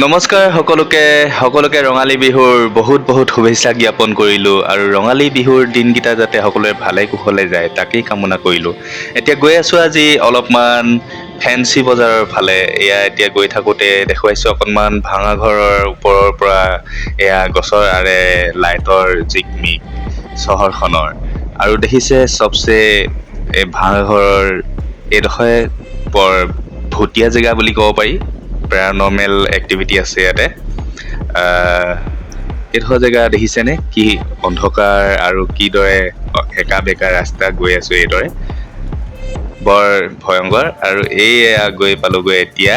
নমস্কাৰ সকলোকে ৰঙালী বিহুৰ বহুত শুভেচ্ছা জ্ঞাপন কৰিলোঁ আৰু ৰঙালী বিহুৰ দিনকেইটা যাতে সকলোৰে ভালে কুশলে যায় তাকেই কামনা কৰিলোঁ। এতিয়া গৈ আছোঁ আজি অলপমান ফেঞ্চি বজাৰৰ ফালে। এয়া এতিয়া গৈ থাকোঁতে দেখুৱাইছোঁ অকণমান ভাঙাঘৰৰ ওপৰৰ পৰা এয়া গছৰ আৰে লাইটৰ জিকমিক চহৰখনৰ। আৰু দেখিছে চবচে এই ভাঙাঘৰৰ এইডোখৰে বৰ ভুটীয়া জেগা বুলি ক'ব পাৰি। পেৰানৰ্মেল এক্টিভিটি আছে ইয়াতে। এইডোখৰ জেগা দেখিছেনে কি অন্ধকাৰ আৰু কিদৰে একা বেকা ৰাস্তা গৈ আছোঁ এইদৰে বৰ ভয়ংকৰ। আৰু এয়া গৈ পালোগৈ এতিয়া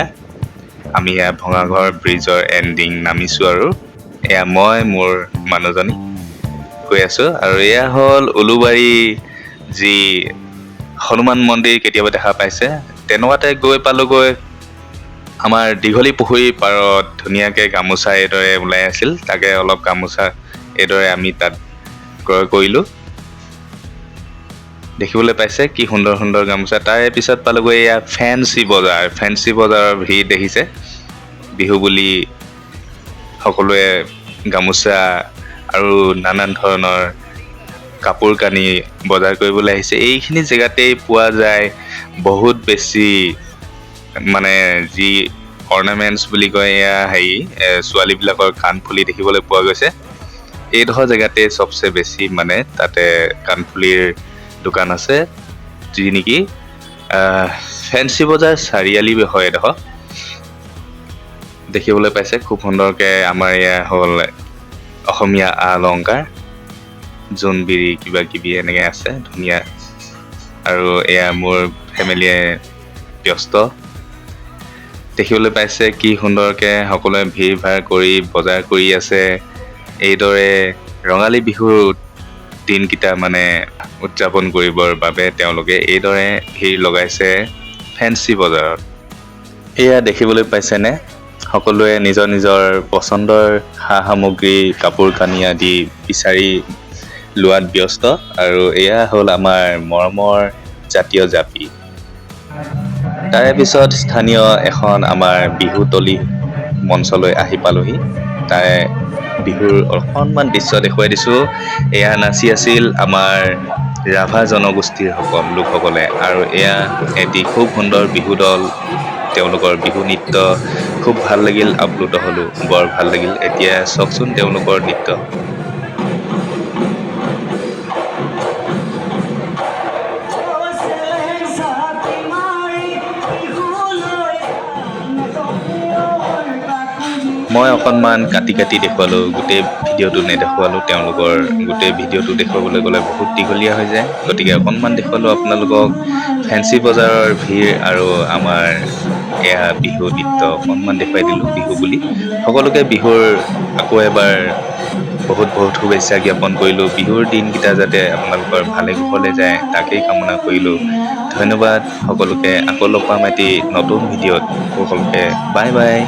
আমি এয়া ভঙাঘৰ ব্ৰিজৰ এণ্ডিং নামিছোঁ আৰু এয়া মই মোৰ মানুহজনী গৈ আছোঁ। আৰু এয়া হ'ল উলুবাৰী যি হনুমান মন্দিৰ কেতিয়াবা দেখা পাইছে তেনেকুৱাতে গৈ পালোগৈ। আমাৰ দীঘলী পুখুৰীৰ পাৰত ধুনীয়াকৈ গামোচা এইদৰে ওলাই আছিল, তাকে অলপ গামোচা এইদৰে আমি তাত ক্ৰয় কৰিলোঁ। দেখিবলৈ পাইছে কি সুন্দৰ সুন্দৰ গামোচা। তাৰে পিছত পালোগৈ এয়া ফেঞ্চি বজাৰৰ ভিৰ দেখিছে। বিহু বুলি সকলোৱে গামোচা আৰু নানান ধৰণৰ কাপোৰ কানি বজাৰ কৰিবলৈ আহিছে। এইখিনি জেগাতেই পোৱা যায় বহুত বেছি মানে যি অৰ্ণামেণ্টছ বুলি কয় এয়া ছোৱালীবিলাকৰ কাণফুলি দেখিবলৈ পোৱা গৈছে। এইডোখৰ জেগাতে চবচে বেছি মানে তাতে কাণফুলিৰ দোকান আছে, যি নেকি ফেঞ্চি বজাৰ চাৰিআলি হয় এডোখৰ। দেখিবলৈ পাইছে খুব সুন্দৰকৈ আমাৰ এয়া হ'ল অসমীয়া অলংকাৰ জোনবিৰি কিবা কিবি এনেকৈ আছে ধুনীয়া। আৰু এয়া মোৰ ফেমিলিয়ে ব্যস্ত। দেখিবলৈ পাইছে কি সুন্দৰকৈ সকলোৱে ভিৰ ভাৰ কৰি বজাৰ কৰি আছে। এইদৰে ৰঙালী বিহুৰ দিনকেইটা মানে উদযাপন কৰিবৰ বাবে তেওঁলোকে এইদৰে ভিৰ লগাইছে ফেঞ্চি বজাৰত। এয়া দেখিবলৈ পাইছেনে সকলোৱে নিজৰ নিজৰ পচন্দৰ সা সামগ্ৰী কাপোৰ কানি আদি বিচাৰি লোৱাত ব্যস্ত। আৰু এয়া হ'ল আমাৰ মৰমৰ জাতীয় জাপি। তাৰে পিছত স্থানীয় এখন আমাৰ বিহুতলী মঞ্চলৈ আহি পালোহি। তাৰে বিহুৰ অকণমান দৃশ্য দেখুৱাই দিছোঁ। এয়া নাচি আছিল আমাৰ ৰাভা জনগোষ্ঠীৰ লোকসকলে। আৰু এয়া এটি খুব সুন্দৰ বিহু দল, তেওঁলোকৰ বিহু নৃত্য খুব ভাল লাগিল, আপ্লুত হ'লোঁ, বৰ ভাল লাগিল। এতিয়া চাওকচোন তেওঁলোকৰ নৃত্য। মই অকণমান কাটি দেখুৱালোঁ, গোটেই ভিডিঅ'টো নেদেখুৱালোঁ। তেওঁলোকৰ গোটেই ভিডিঅ'টো দেখুৱাবলৈ গ'লে বহুত দীঘলীয়া হৈ যায়, গতিকে অকণমান দেখুৱালোঁ আপোনালোকক ফেঞ্চি বজাৰৰ ভিৰ আৰু আমাৰ এয়া বিহু নৃত্য অকণমান দেখুৱাই দিলোঁ বিহু বুলি। সকলোকে বিহুৰ আকৌ এবাৰ বহুত শুভেচ্ছা জ্ঞাপন কৰিলোঁ। বিহুৰ দিনকেইটা যাতে আপোনালোকৰ ভালে কুশলে যায় তাকেই কামনা কৰিলোঁ। ধন্যবাদ সকলোকে। আকৌ লগ পাম এটি নতুন ভিডিঅ'ত। সকলোকে বাই বাই।